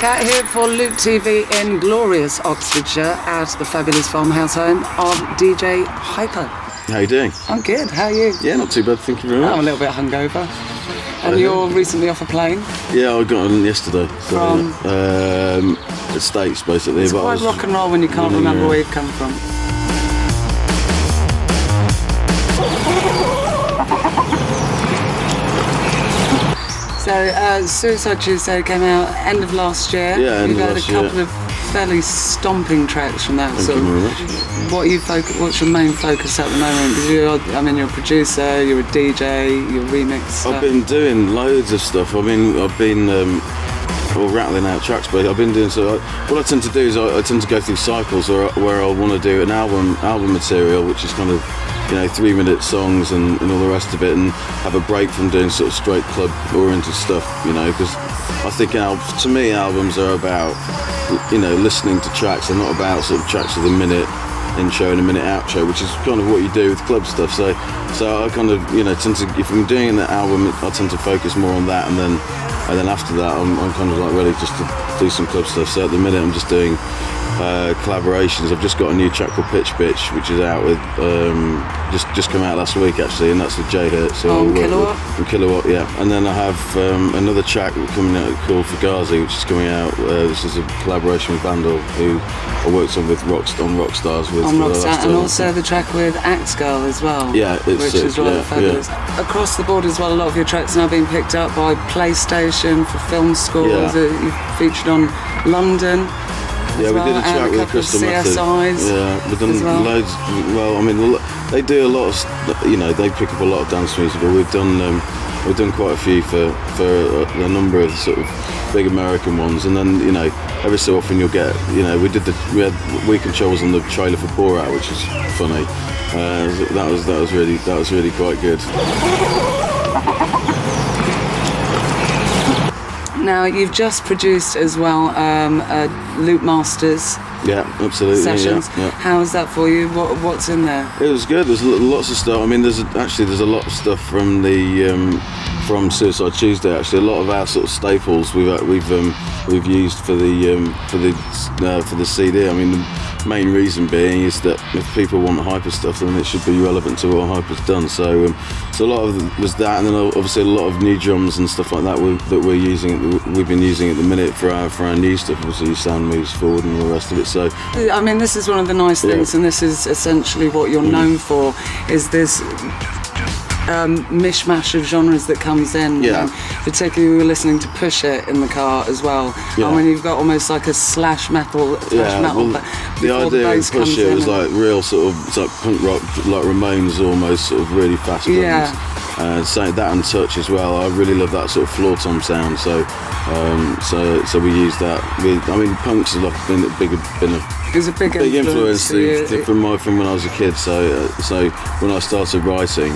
Cat here for LoopTV in glorious Oxfordshire at the fabulous farmhouse home of DJ Hyper. How you doing? I'm good, how are you? Yeah, not too bad, thank you very much. I'm a little bit hungover. And you're recently off a plane? Yeah, I got on yesterday. So, from? The States, basically. It's quite rock and roll when you can't remember where you've come from. So, Suicide Tuesday came out end of last year. Yeah, You've had a couple of fairly stomping tracks from that. Thank you very much. What's your main focus at the moment? You're a producer, you're a DJ, you're a remix. I've been doing loads of stuff. I've been rattling out tracks, but I've been doing so. What I tend to do is I tend to go through cycles where I want to do an album material, which is kind of 3-minute songs and all the rest of it, and have a break from doing sort of straight club oriented stuff, because I think to me albums are about listening to tracks. They're not about sort of tracks with a minute intro and a minute outro, which is kind of what you do with club stuff. So I kind of tend to, if I'm doing an album, I tend to focus more on that, and then after that I'm kind of like ready just to do some club stuff. So at the minute I'm just doing collaborations. I've just got a new track called Pitch Bitch, which is out with just come out last week actually, and that's with J Hurt. So Kilowatt? Kilowatt, yeah. And then I have another track coming out called Fugazi, which is coming out. This is a collaboration with Vandal, who I worked on with Rockstars with. On Rockstar, and also the track with Axe Girl as well. Yeah, which is rather fabulous. Yeah. Across the board as well, a lot of your tracks are now being picked up by PlayStation for film scores. Yeah. You've featured on London. Yeah, we did a track with Crystal Method. Yeah, we've done loads. Well, I mean, they do a lot of, they pick up a lot of dance music, but we've done quite a few for a number of sort of big American ones, and then every so often you'll get, we had We Controls on the trailer for Borat, which is funny. That was really quite good. Now, you've just produced as well Loopmasters. Yeah, absolutely. Sessions. Yeah. How is that for you? What's in there? It was good. There's lots of stuff. I mean, there's a lot of stuff from from Suicide Tuesday. Actually, a lot of our sort of staples we've used for the CD. I mean, the main reason being is that if people want Hyper stuff, then it should be relevant to what Hyper's done. So a lot of it was that, and then obviously a lot of new drums and stuff like that we've been using at the minute for our new stuff. Obviously, sound moves forward and all the rest of it. So I mean, this is one of the nice things, and this is essentially what you're known for, is this mishmash of genres that comes in. Yeah. Particularly we were listening to Push It in the car as well. Yeah. And when you've got almost like a thrash metal, the idea of Push It was like real sort of, it's like punk rock, like Ramones almost, sort of really fast drums. Yeah. So that and Touch as well. I really love that sort of floor tom sound. So we use that. Punk's has like been a big influence from when I was a kid. So when I started writing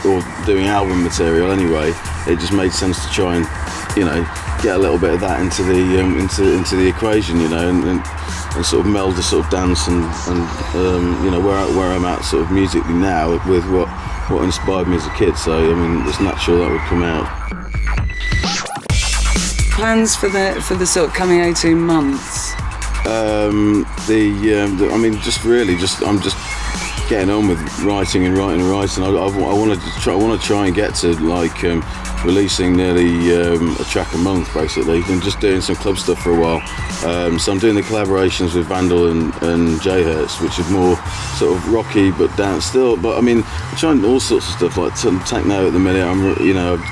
or doing album material anyway, it just made sense to try and get a little bit of that into the equation, and sort of meld the sort of dance and where I'm at sort of musically now with what inspired me as a kid. So I mean, it's natural that would come out. Plans for the sort of coming 18 months? I'm just getting on with writing. I want to try and get to like releasing nearly a track a month, basically, and just doing some club stuff for a while. So I'm doing the collaborations with Vandal and J Hurt, which is more sort of rocky but dance still. But I mean, I'm trying all sorts of stuff like techno at the minute.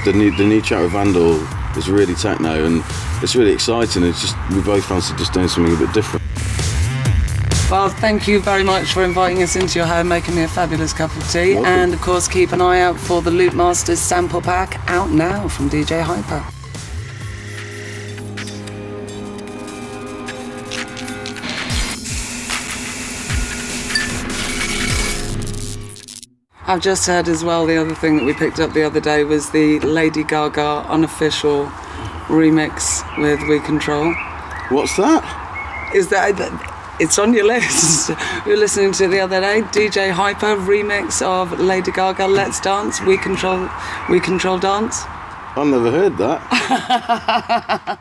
The new track with Vandal is really techno, and it's really exciting. It's just, we both fancy just doing something a bit different. Well, thank you very much for inviting us into your home, making me a fabulous cup of tea. Welcome. And of course, keep an eye out for the Loopmasters sample pack, out now from DJ Hyper. I've just heard as well, the other thing that we picked up the other day was the Lady Gaga unofficial remix with We Control. What's that? Is that... It's on your list. We were listening to it the other day. DJ Hyper remix of Lady Gaga, Let's Dance, We Control Dance. I've never heard that.